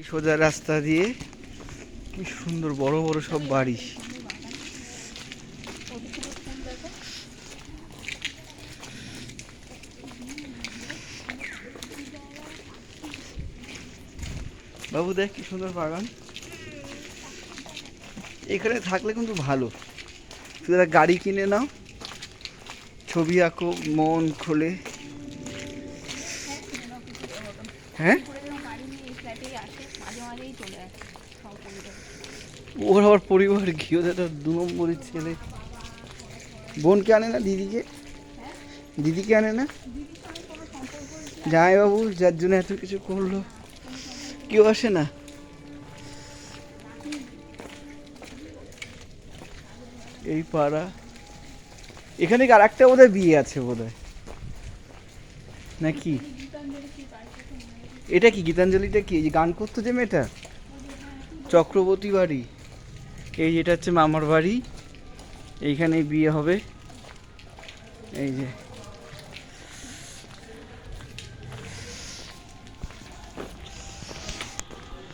সোজা রাস্তা দিয়ে কি সুন্দর বড় বড় সব বাড়ি। বাবু দেখ কি সুন্দর বাগান। এখানে থাকলে কিন্তু ভালো, শুধু একটা গাড়ি কিনে নাও, ছবি আঁকো মন খোলে। হ্যাঁ ওর আবার পরিবার ঘিও দাদা 2 নম্বরের ছেলে। বোনকে আনে না, দিদিকে আনে না জামাইবাবু, যার জন্য এত কিছু করলো, কেউ আসে না। এই পাড়া, এখানে আর একটা বোধহয় বিয়ে আছে বোধহয়, নাকি? এটা কি গীতাঞ্জলিটা কি? এই যে গান করতো যে মেয়েটা, চক্রবর্তী বাড়ি। এই যেটা হচ্ছে মামার বাড়ি, এইখানেই বিয়ে হবে। এই যে